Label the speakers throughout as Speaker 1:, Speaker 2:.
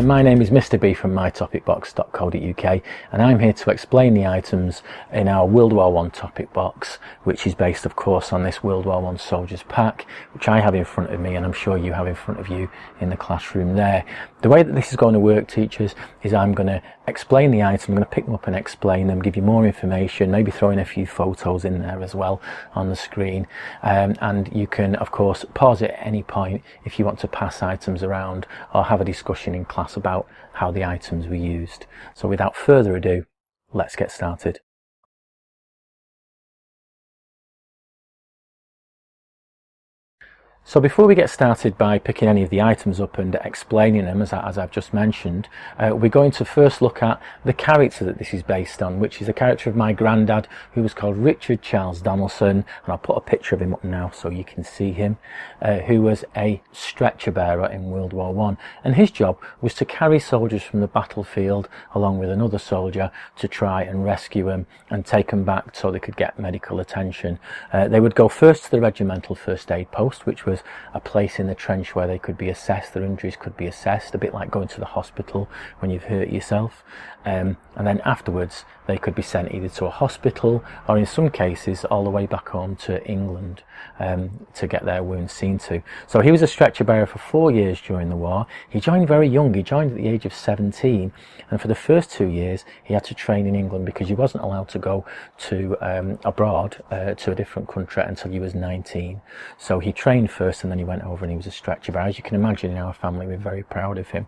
Speaker 1: My name is Mr. B from mytopicbox.co.uk, and I'm here to explain the items in our World War I topic box, which is based of course on this World War I soldiers pack, which I have in front of me and I'm sure you have in front of you in the classroom there. The way that this is going to work, teachers, is I'm going to explain the items, I'm going to pick them up and explain them, give you more information, maybe throw in a few photos in there as well on the screen, and you can of course pause it at any point if you want to pass items around or have a discussion in class about how the items were used. So without further ado, let's get started. So before we get started by picking any of the items up and explaining them, as I've just mentioned, we're going to first look at the character that this is based on, which is a character of my granddad, who was called Richard Charles Donaldson, and I'll put a picture of him up now so you can see him, who was a stretcher bearer in World War I, and his job was to carry soldiers from the battlefield along with another soldier to try and rescue them and take them back so they could get medical attention. They would go first to the regimental first aid post, which was a place in the trench where they could be assessed, their injuries could be assessed, a bit like going to the hospital when you've hurt yourself, and then afterwards they could be sent either to a hospital or in some cases all the way back home to England to get their wounds seen to. So he was a stretcher bearer for 4 years during the war. He joined very young, he joined at the age of 17, and for the first 2 years he had to train in England because he wasn't allowed to go to abroad to a different country until he was 19. So he trained first and then he went over and he was a stretcher bearer. As you can imagine, in our family we're very proud of him.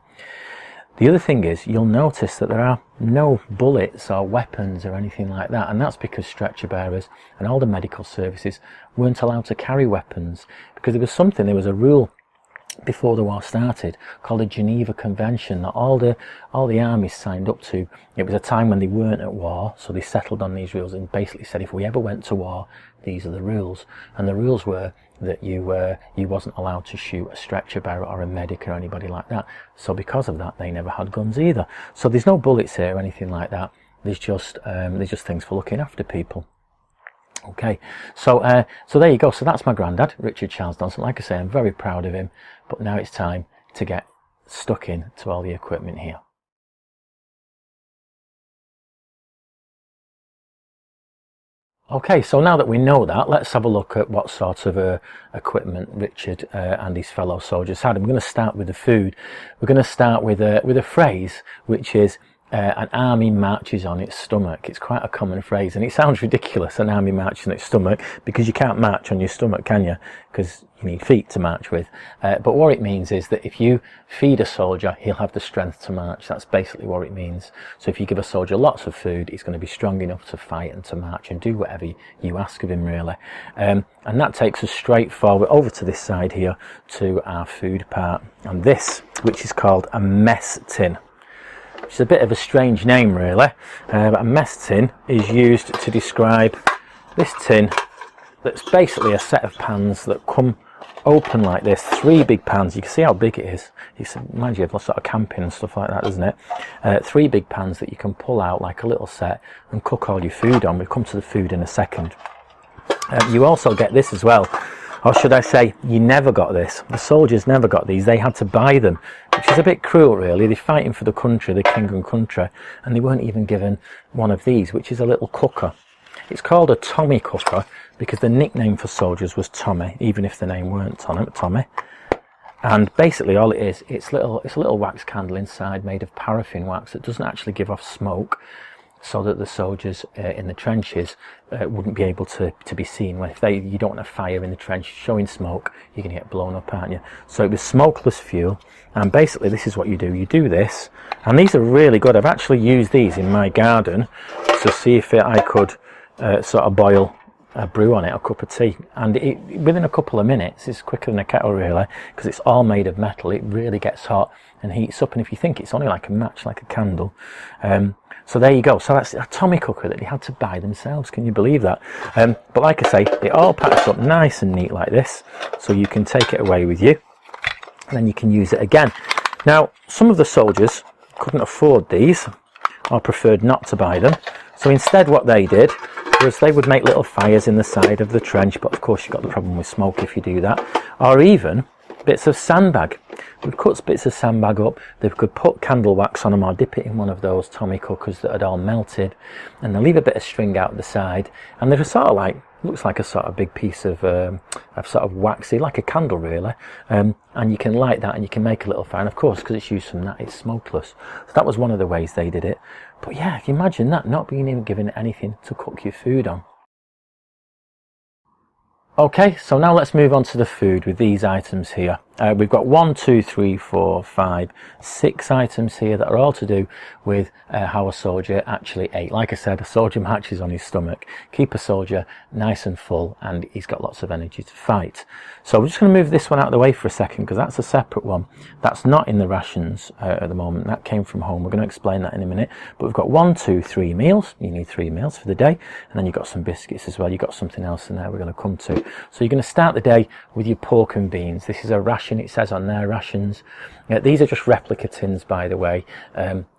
Speaker 1: The other thing is, you'll notice that there are no bullets or weapons or anything like that, and that's because stretcher bearers and all the medical services weren't allowed to carry weapons, because there was a rule before the war started called the Geneva Convention that all the armies signed up to. It was a time when they weren't at war, so they settled on these rules and basically said if we ever went to war, these are the rules. And the rules were that you wasn't allowed to shoot a stretcher bearer or a medic or anybody like that. So because of that, they never had guns either. So there's no bullets here or anything like that. There's just things for looking after people. Okay, so there you go. So that's my granddad, Richard Charles Donaldson. Like I say, I'm very proud of him, but now it's time to get stuck in to all the equipment here. Okay, so now that we know that, let's have a look at what sort of equipment Richard and his fellow soldiers had. I'm going to start with the food. We're going to start with a phrase which is an army marches on its stomach. It's quite a common phrase, and it sounds ridiculous, an army marches on its stomach, because you can't march on your stomach, can you? Because you need feet to march with. But what it means is that if you feed a soldier, he'll have the strength to march. That's basically what it means. So if you give a soldier lots of food, he's going to be strong enough to fight and to march and do whatever you ask of him, really. And that takes us straight forward over to this side here to our food part, and this, which is called a mess tin. Which is a bit of a strange name, really, but a mess tin is used to describe this tin that's basically a set of pans that come open like this. 3 big pans. You can see how big it is. It reminds you of sort of camping and stuff like that, doesn't it? 3 big pans that you can pull out like a little set and cook all your food on. We'll come to the food in a second. You also get this as well. Or should I say, you never got this. The soldiers never got these. They had to buy them, which is a bit cruel, really. They're fighting for the country, the king and country, and they weren't even given one of these, which is a little cooker. It's called a Tommy cooker because the nickname for soldiers was Tommy, even if the name weren't Tommy. And basically all it is, it's a little wax candle inside made of paraffin wax that doesn't actually give off smoke, so that the soldiers in the trenches wouldn't be able to be seen. You don't want a fire in the trench showing smoke, you're going to get blown up, aren't you? So it was smokeless fuel, and basically this is what you do. You do this, and these are really good. I've actually used these in my garden to see if I could sort of boil a brew on it, a cup of tea, and within a couple of minutes, it's quicker than a kettle, really, because it's all made of metal. It really gets hot and heats up, and if you think it's only like a match, like a candle, so there you go. So that's a Tommy cooker that they had to buy themselves. Can you believe that? But like I say, it all packs up nice and neat like this, so you can take it away with you and then you can use it again. Now, some of the soldiers couldn't afford these or preferred not to buy them, so instead what they did was they would make little fires in the side of the trench, but of course you've got the problem with smoke if you do that. Or even bits of sandbag. We've cut bits of sandbag up. They could put candle wax on them or dip it in one of those Tommy cookers that had all melted, and they'll leave a bit of string out the side, and they're sort of like, looks like a sort of big piece of sort of waxy, like a candle really, and you can light that and you can make a little fire. And of course, because it's used from that, it's smokeless. So that was one of the ways they did it. But yeah, can you imagine that, not being even given anything to cook your food on? Okay, so now let's move on to the food with these items here. We've got 1, 2, 3, 4, 5, 6 items here that are all to do with how a soldier actually ate. Like I said, a soldier marches on his stomach. Keep a soldier nice and full, and he's got lots of energy to fight. So we're just going to move this one out of the way for a second, because that's a separate one. That's not in the rations at the moment. That came from home. We're going to explain that in a minute. But we've got 1, 2, 3 meals. You need 3 meals for the day. And then you've got some biscuits as well. You've got something else in there we're going to come to. So you're going to start the day with your pork and beans. This is a ration, it says on their rations. These are just replica tins, by the way.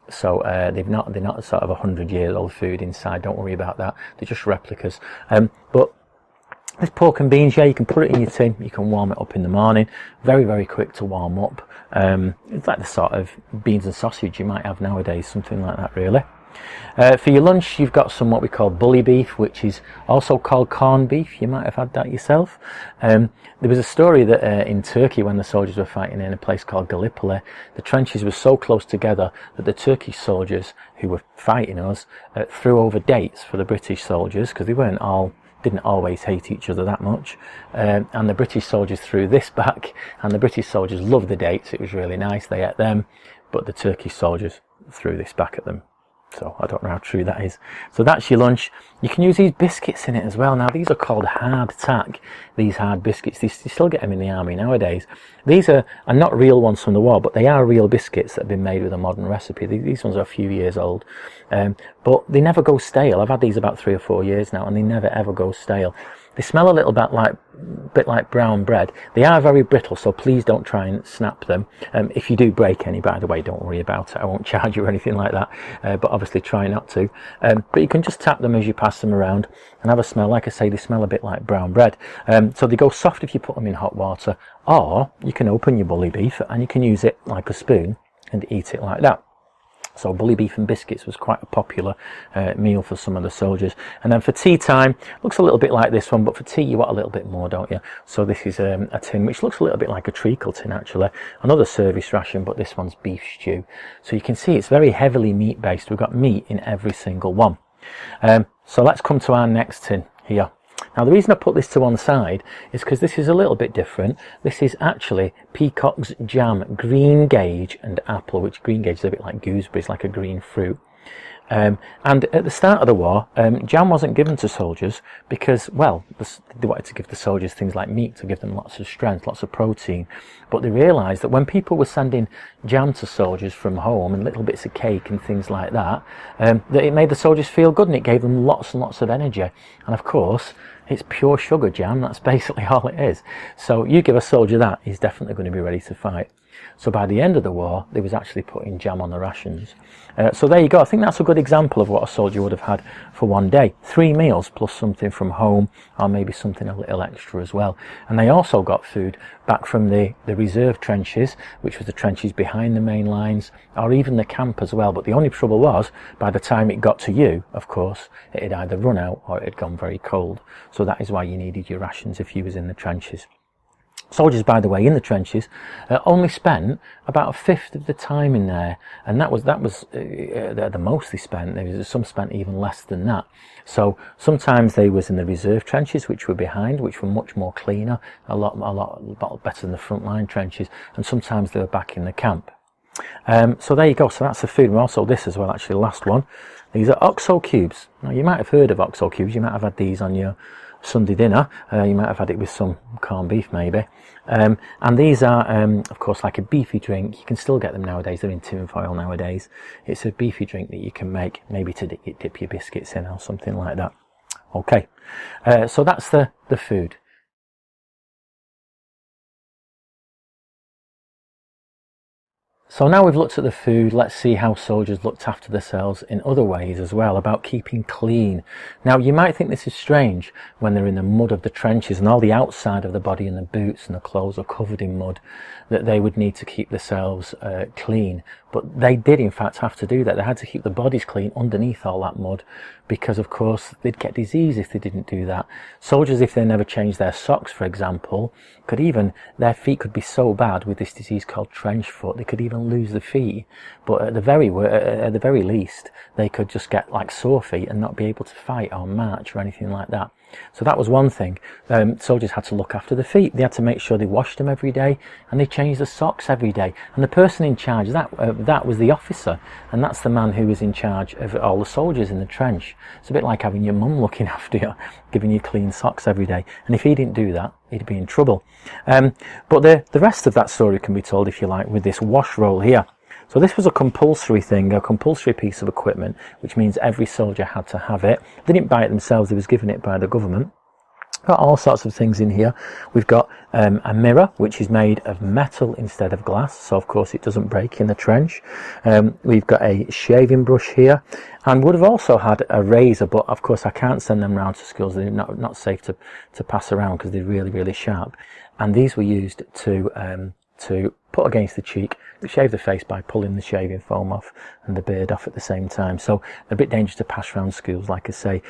Speaker 1: So they're not sort of 100-year-old food inside. Don't worry about that. They're just replicas. But this pork and beans, yeah, you can put it in your tin. You can warm it up in the morning. Very, very quick to warm up. It's like the sort of beans and sausage you might have nowadays, something like that, really. For your lunch, you've got some what we call bully beef, which is also called corned beef. You might have had that yourself. There was a story that in Turkey, when the soldiers were fighting in a place called Gallipoli, the trenches were so close together that the Turkish soldiers who were fighting us threw over dates for the British soldiers, because they didn't always hate each other that much, and the British soldiers threw this back, and the British soldiers loved the dates. It was really nice, they ate them, but the Turkish soldiers threw this back at them. So I don't know how true that is. So that's your lunch. You can use these biscuits in it as well. Now these are called hardtack, these hard biscuits. You still get them in the army nowadays. These are not real ones from the war, but they are real biscuits that have been made with a modern recipe. These ones are a few years old, but they never go stale. I've had these about 3 or 4 years now, and they never ever go stale. They smell a little bit like brown bread. They are very brittle, so please don't try and snap them. If you do break any, by the way, don't worry about it. I won't charge you or anything like that, but obviously try not to. But you can just tap them as you pass them around and have a smell. Like I say, they smell a bit like brown bread. So they go soft if you put them in hot water, or you can open your bully beef and you can use it like a spoon and eat it like that. So bully beef and biscuits was quite a popular meal for some of the soldiers. And then for tea time, looks a little bit like this one, but for tea you want a little bit more, don't you? So this is a tin which looks a little bit like a treacle tin actually. Another service ration, but this one's beef stew. So you can see it's very heavily meat based. We've got meat in every single one. So let's come to our next tin here. Now the reason I put this to one side is because this is a little bit different. This is actually Peacock's jam, green gage and apple, which green gage is a bit like gooseberries, like a green fruit. And at the start of the war, jam wasn't given to soldiers because, well, they wanted to give the soldiers things like meat to give them lots of strength, lots of protein. But they realised that when people were sending jam to soldiers from home and little bits of cake and things like that, that it made the soldiers feel good and it gave them lots and lots of energy. And of course, it's pure sugar jam. That's basically all it is. So you give a soldier that, he's definitely going to be ready to fight. So by the end of the war, they was actually putting jam on the rations. So there you go. I think that's a good example of what a soldier would have had for one day. 3 meals plus something from home, or maybe something a little extra as well. And they also got food back from the reserve trenches, which was the trenches behind the main lines, or even the camp as well. But the only trouble was, by the time it got to you, of course, it had either run out or it had gone very cold. So that is why you needed your rations if you was in the trenches. Soldiers, by the way, in the trenches only spent about 1/5 of the time in there, and that was the most they spent. There was some spent even less than that. So sometimes they was in the reserve trenches, which were behind, which were much more cleaner, a lot better than the front line trenches, and sometimes they were back in the camp. So there you go. So that's the food. And also this as well, actually, the last one. These are OXO cubes. Now you might have heard of OXO cubes. You might have had these on your Sunday dinner. You might have had it with some corned beef maybe. And these are of course like a beefy drink. You can still get them nowadays. They're in tin foil nowadays. It's a beefy drink that you can make maybe to dip your biscuits in or something like that. Okay, so that's the food. So now we've looked at the food, let's see how soldiers looked after themselves in other ways as well, about keeping clean. Now you might think this is strange when they're in the mud of the trenches and all the outside of the body and the boots and the clothes are covered in mud, that they would need to keep themselves clean. But they did in fact have to do that. They had to keep the bodies clean underneath all that mud, because of course they'd get disease if they didn't do that. Soldiers, if they never changed their socks, for example, their feet could be so bad with this disease called trench foot, they could even lose the feet. But at the very least, they could just get like sore feet and not be able to fight or march or anything like that. So that was one thing. Soldiers had to look after the feet. They had to make sure they washed them every day, and they changed the socks every day. And the person in charge of that was the officer, and that's the man who was in charge of all the soldiers in the trench. It's a bit like having your mum looking after you, giving you clean socks every day. And if he didn't do that, he'd be in trouble. But the rest of that story can be told, if you like, with this wash roll here. So this was a compulsory thing, a compulsory piece of equipment, which means every soldier had to have it. They didn't buy it themselves, they was given it by the government. Got all sorts of things in here. We've got a mirror, which is made of metal instead of glass, so of course it doesn't break in the trench. We've got a shaving brush here, and would have also had a razor, but of course I can't send them round to schools. They're not safe to pass around because they're really, really sharp. And these were used to put against the cheek, to shave the face by pulling the shaving foam off and the beard off at the same time. So a bit dangerous to pass around schools, like I say.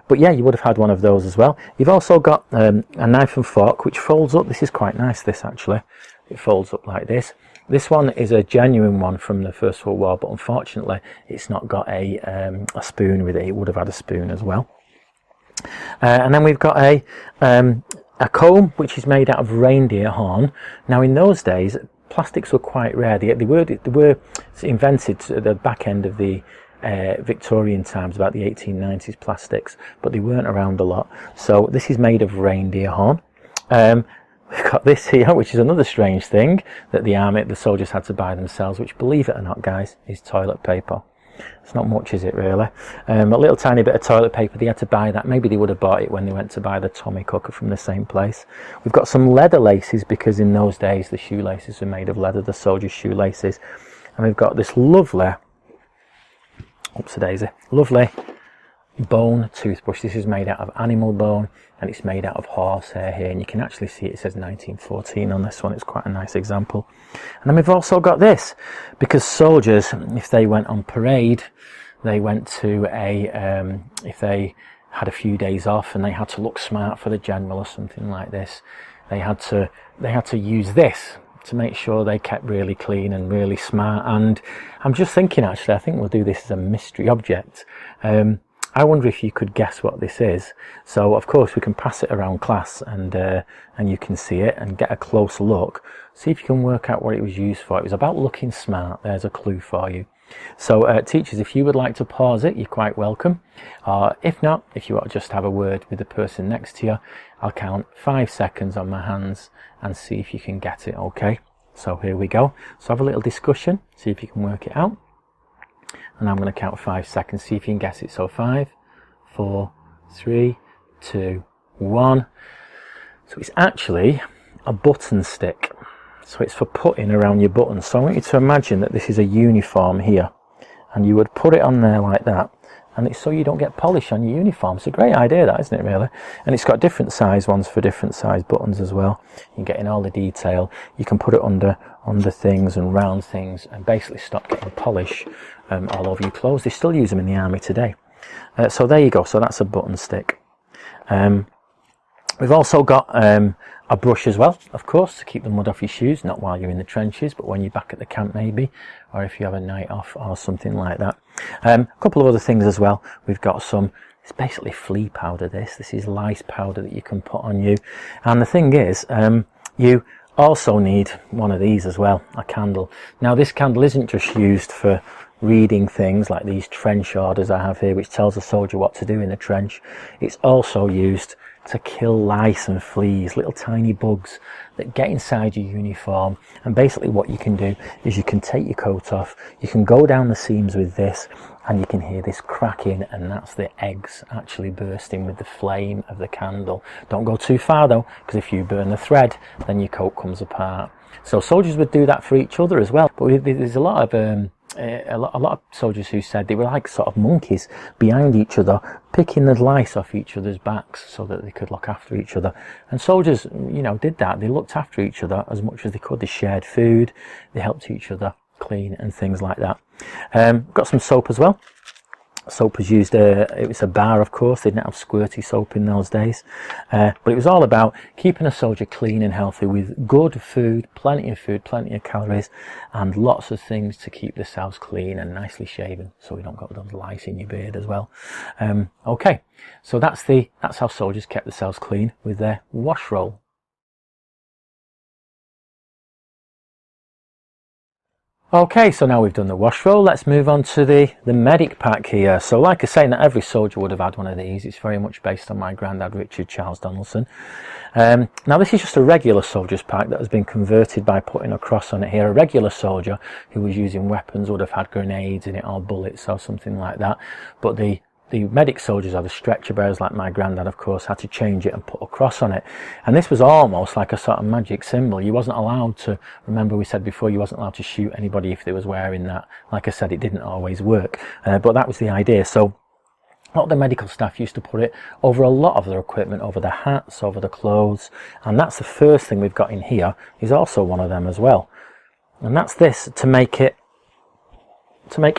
Speaker 1: But yeah, you would have had one of those as well. You've also got a knife and fork, which folds up. This is quite nice, this actually. It folds up like this. This one is a genuine one from the First World War, but unfortunately it's not got a spoon with it. It would have had a spoon as well. And then we've got a comb, which is made out of reindeer horn. Now in those days, plastics were quite rare. They were invented at the back end of the Victorian times, about the 1890s, plastics, but they weren't around a lot. So this is made of reindeer horn. We've got this here, which is another strange thing that the soldiers had to buy themselves, which, believe it or not, guys, is toilet paper. It's not much, is it, really? A little tiny bit of toilet paper, they had to buy that. Maybe they would have bought it when they went to buy the Tommy cooker from the same place. We've got some leather laces, because in those days the shoelaces were made of leather, the soldiers' shoelaces. And we've got this lovely, lovely bone toothbrush. This is made out of animal bone, and it's made out of horsehair here, and you can actually see it says 1914 on this one. It's quite a nice example. And then we've also got this, because soldiers, if they went on parade, they went to if they had a few days off and they had to look smart for the general or something like this, they had to use this to make sure they kept really clean and really smart. And I'm just thinking, actually, I think we'll do this as a mystery object. I wonder if you could guess what this is. So of course we can pass it around class, and you can see it and get a close look. See if you can work out what it was used for. It was about looking smart. There's a clue for you. So teachers, if you would like to pause it, you're quite welcome. If not, if you want to just have a word with the person next to you, I'll count 5 seconds on my hands and see if you can get it, okay? So here we go. So have a little discussion, see if you can work it out. And I'm going to count 5 seconds, see if you can guess it. So 5, 4, 3, 2, 1. So it's actually a button stick. So it's for putting around your buttons. So I want you to imagine that this is a uniform here, and you would put it on there like that, and it's so you don't get polish on your uniform. It's a great idea, that, isn't it, really? And it's got different size ones for different size buttons as well. You're getting all the detail. You can put it under things and round things, and basically stop getting polish all over your clothes. They still use them in the army today. So there you go. So that's a button stick. We've also got a brush as well, of course, to keep the mud off your shoes, not while you're in the trenches, but when you're back at the camp maybe, or if you have a night off or something like that. A couple of other things as well. We've got it's basically flea powder, this is lice powder that you can put on you. And the thing is, you also need one of these as well, a candle. Now this candle isn't just used for reading things like these trench orders I have here, which tells a soldier what to do in the trench. It's also used to kill lice and fleas, little tiny bugs that get inside your uniform. And basically what you can do is you can take your coat off, you can go down the seams with this, and you can hear this cracking, and that's the eggs actually bursting with the flame of the candle. Don't go too far though, because if you burn the thread, then your coat comes apart. So soldiers would do that for each other as well. But there's a lot of soldiers who said they were like sort of monkeys behind each other, picking the lice off each other's backs so that they could look after each other. And soldiers, you know, did that. They looked after each other as much as they could. They shared food, they helped each other clean and things like that. Got some soap as well. Soap was used, it was a bar, of course. They didn't have squirty soap in those days, but it was all about keeping a soldier clean and healthy with good food, plenty of calories, and lots of things to keep the cells clean and nicely shaven, so you don't got those lice in your beard as well. Okay, so that's how soldiers kept the cells clean with their wash roll. Okay, so now we've done the wash roll, let's move on to the medic pack here. So like I say, not every soldier would have had one of these. It's very much based on my granddad, Richard Charles Donaldson. Now this is just a regular soldier's pack that has been converted by putting a cross on it here. A regular soldier who was using weapons would have had grenades in it or bullets or something like that. But the medic soldiers, or the stretcher bearers like my granddad, of course, had to change it and put a cross on it. And this was almost like a sort of magic symbol. You wasn't allowed to, remember we said before, you wasn't allowed to shoot anybody if they was wearing that. Like I said, it didn't always work, but that was the idea. So a lot of the medical staff used to put it over a lot of their equipment, over the hats, over the clothes. And that's the first thing we've got in here, is also one of them as well. And that's this, to make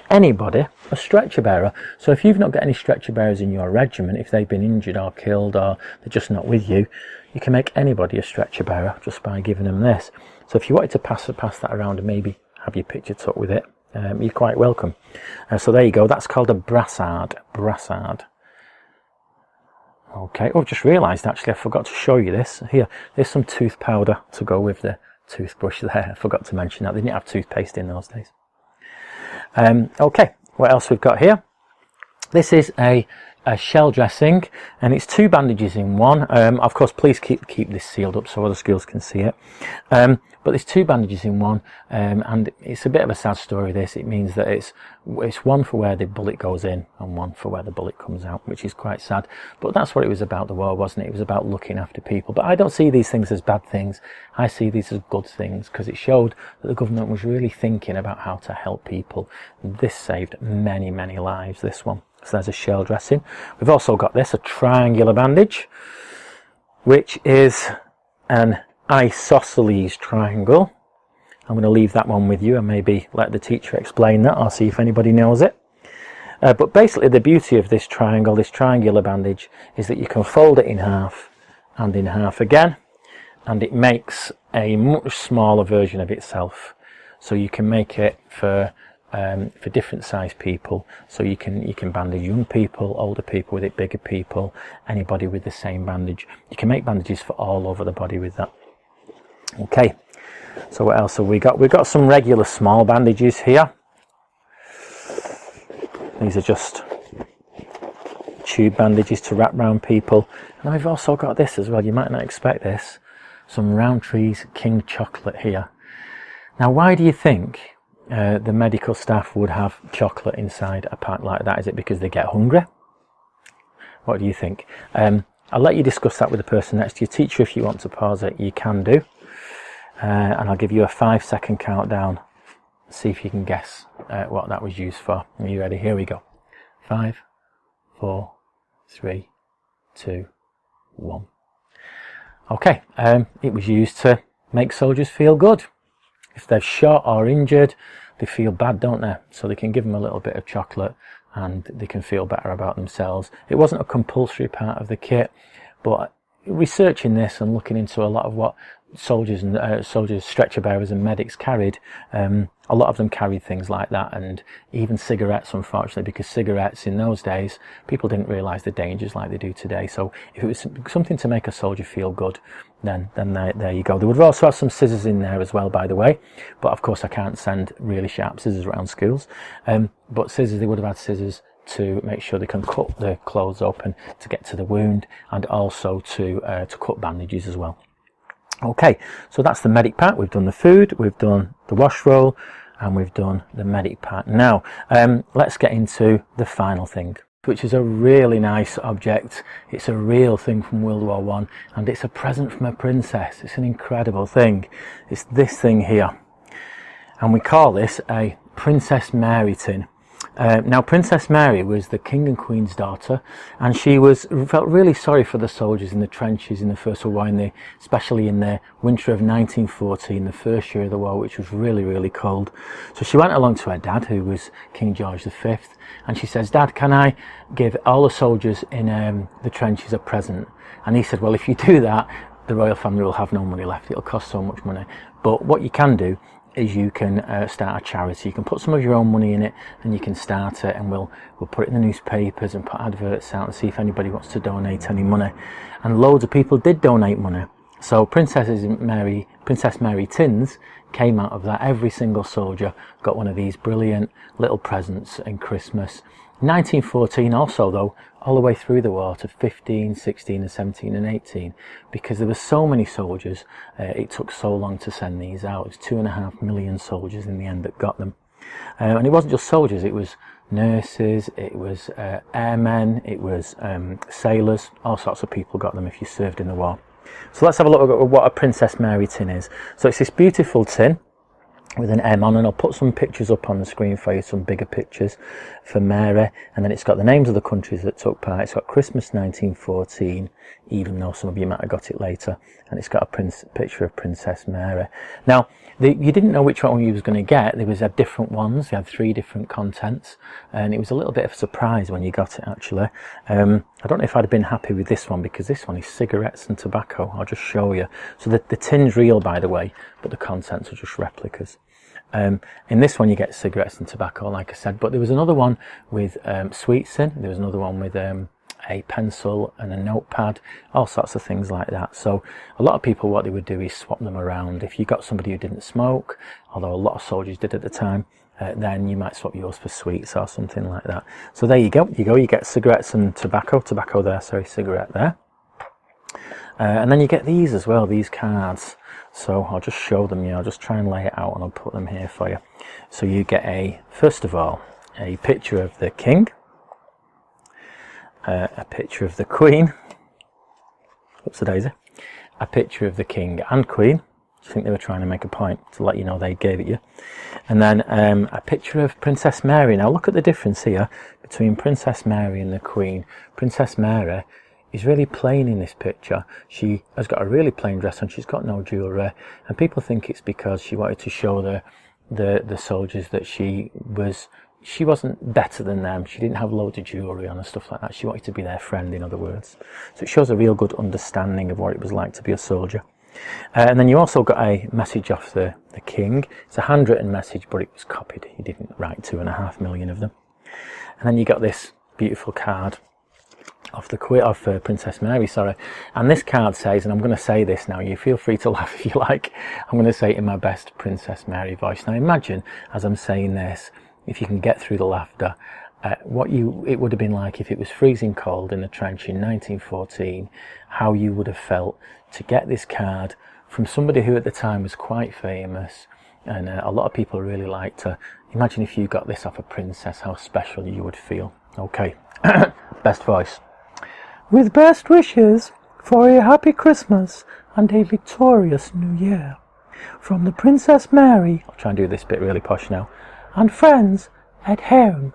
Speaker 1: anybody a stretcher bearer. So if you've not got any stretcher bearers in your regiment, if they've been injured or killed or they're just not with you, you can make anybody a stretcher bearer just by giving them this. So if you wanted to pass that around and maybe have your picture took with it, you're quite welcome. So there you go, that's called a brassard. Okay, oh, I've just realised actually I forgot to show you this. Here, there's some tooth powder to go with the toothbrush there. I forgot to mention that. They didn't have toothpaste in those days. Okay, what else we've got here? This is a shell dressing, and it's 2 bandages in one. Of course, please keep this sealed up so other schools can see it. But there's 2 bandages in one, and it's a bit of a sad story, this. It means that it's one for where the bullet goes in and one for where the bullet comes out, which is quite sad. But that's what it was about, the war, wasn't it? It was about looking after people. But I don't see these things as bad things. I see these as good things, because it showed that the government was really thinking about how to help people. This saved many, many lives, this one. So there's a shell dressing. We've also got this, a triangular bandage, which is an isosceles triangle. I'm going to leave that one with you and maybe let the teacher explain that, or see if anybody knows it. But basically the beauty of this triangle, this triangular bandage, is that you can fold it in half and in half again, and it makes a much smaller version of itself. So you can make it for different size people. So you can bandage young people, older people with it, bigger people, anybody with the same bandage. You can make bandages for all over the body with that. Okay, so what else have we got? We've got some regular small bandages here. These are just tube bandages to wrap around people. And I've also got this as well. You might not expect this. Some Rowntree's King Chocolate here. Now, why do you think the medical staff would have chocolate inside a pack like that? Is it because they get hungry? What do you think? I'll let you discuss that with the person next to you. Teacher, if you want to pause it, you can do. And I'll give you a 5-second countdown. See if you can guess what that was used for. Are you ready? Here we go. 5, 4, 3, 2, 1. Okay, it was used to make soldiers feel good. If they're shot or injured, they feel bad, don't they? So they can give them a little bit of chocolate and they can feel better about themselves. It wasn't a compulsory part of the kit, but researching this and looking into a lot of what soldiers and stretcher bearers and medics carried, a lot of them carried things like that, and even cigarettes, unfortunately, because cigarettes in those days, people didn't realise the dangers like they do today. So if it was something to make a soldier feel good, then there you go. They would have also had some scissors in there as well, by the way, but of course I can't send really sharp scissors around schools. But scissors, they would have had scissors to make sure they can cut the clothes open to get to the wound, and also to cut bandages as well. Okay, so that's the medic pack. We've done the food, we've done the wash roll, and we've done the medic pack. Now, let's get into the final thing, which is a really nice object. It's a real thing from World War I, and it's a present from a princess. It's an incredible thing. It's this thing here, and we call this a Princess Mary tin. Now, Princess Mary was the King and Queen's daughter, and she felt really sorry for the soldiers in the trenches in the First World War, especially in the winter of 1914, the first year of the war, which was really, really cold. So she went along to her dad, who was King George V, and she says, "Dad, can I give all the soldiers in the trenches a present?" And he said, "Well, if you do that, the royal family will have no money left. It'll cost so much money. But what you can do is you can start a charity. You can put some of your own money in it, and you can start it, and we'll put it in the newspapers and put adverts out and see if anybody wants to donate any money." And loads of people did donate money. So Princess Mary tins came out of that. Every single soldier got one of these brilliant little presents in Christmas. 1914 also, though, all the way through the war to 15, 16 and 17 and 18, because there were so many soldiers, it took so long to send these out. It was 2.5 million soldiers in the end that got them. And it wasn't just soldiers, it was nurses, it was airmen, it was sailors, all sorts of people got them if you served in the war. So let's have a look at what a Princess Mary tin is. So it's this beautiful tin with an M on, and I'll put some pictures up on the screen for you, some bigger pictures for Mary, and then it's got the names of the countries that took part. It's got Christmas 1914, even though some of you might have got it later, and it's got a picture of Princess Mary. Now, you didn't know which one you was going to get. There was different ones. You had 3 different contents, and it was a little bit of a surprise when you got it, actually. I don't know if I'd have been happy with this one, because this one is cigarettes and tobacco. I'll just show you. So the tin's real, by the way, but the contents are just replicas. In this one you get cigarettes and tobacco, like I said, but there was another one with sweets in, there was another one with a pencil and a notepad, all sorts of things like that. So a lot of people, what they would do is swap them around. If you got somebody who didn't smoke, although a lot of soldiers did at the time, then you might swap yours for sweets or something like that. So there you go, you get cigarettes and tobacco there, sorry, cigarette there. And then you get these as well, these cards. So I'll just show them, I'll just try and lay it out and I'll put them here for you. So you get first of all, a picture of the King, a picture of the Queen, oops a daisy, a picture of the King and Queen. I think they were trying to make a point to let you know they gave it you. And then a picture of Princess Mary. Now look at the difference here between Princess Mary and the Queen. Princess Mary is really plain in this picture. She has got a really plain dress on, she's got no jewellery, and people think it's because she wanted to show the soldiers that she wasn't better than them. She didn't have loads of jewellery on and stuff like that. She wanted to be their friend, in other words. So it shows a real good understanding of what it was like to be a soldier. And then you also got a message off the King. It's a handwritten message, but it was copied. He didn't write 2.5 million of them. And then you got this beautiful card of Princess Mary, sorry. And this card says, and I'm going to say this now, you feel free to laugh if you like, I'm going to say it in my best Princess Mary voice. Now imagine, as I'm saying this, if you can get through the laughter, it would have been like if it was freezing cold in the trench in 1914, how you would have felt to get this card from somebody who at the time was quite famous, and a lot of people really liked her. Imagine if you got this off a princess, how special you would feel. Okay, best voice. With best wishes for a happy Christmas and a victorious New Year, from the Princess Mary, I'll try and do this bit really posh now, and friends at home.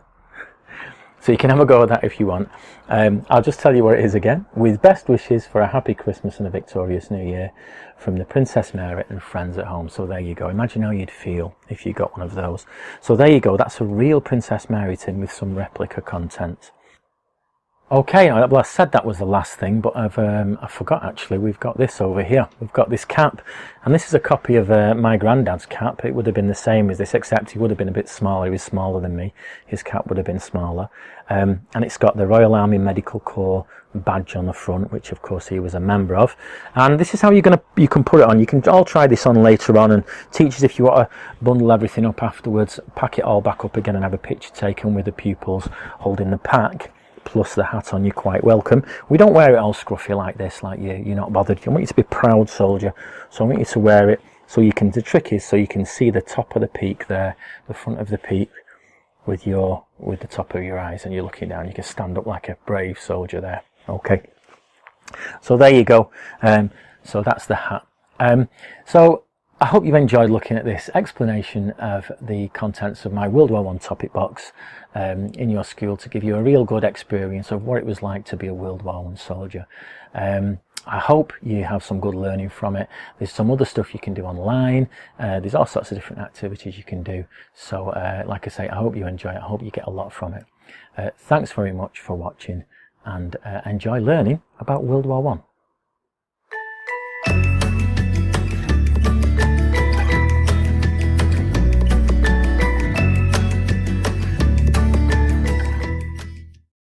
Speaker 1: So you can have a go at that if you want. I'll just tell you what it is again. With best wishes for a happy Christmas and a victorious New Year, from the Princess Mary and friends at home. So there you go. Imagine how you'd feel if you got one of those. So there you go. That's a real Princess Mary tin with some replica content. Okay, well, I said that was the last thing, but I forgot actually. We've got this over here. We've got this cap, and this is a copy of my granddad's cap. It would have been the same as this, except he would have been a bit smaller. He was smaller than me. His cap would have been smaller, and it's got the Royal Army Medical Corps badge on the front, which of course he was a member of. And this is how you can put it on. You can all try this on later on, and teachers, if you want to bundle everything up afterwards, pack it all back up again and have a picture taken with the pupils holding the pack plus the hat on, you're quite welcome. We don't wear it all scruffy like this, like you're not bothered. I want you to be a proud soldier, so I want you to wear it so you can, the trick is so you can see the top of the peak there, the front of the peak with the top of your eyes, and you're looking down. You can stand up like a brave soldier there. Okay, so there you go. So that's the hat. So I hope you've enjoyed looking at this explanation of the contents of my World War I topic box in your school, to give you a real good experience of what it was like to be a World War I soldier. I hope you have some good learning from it. There's some other stuff you can do online. There's all sorts of different activities you can do. So like I say, I hope you enjoy it. I hope you get a lot from it. Thanks very much for watching, and enjoy learning about World War I.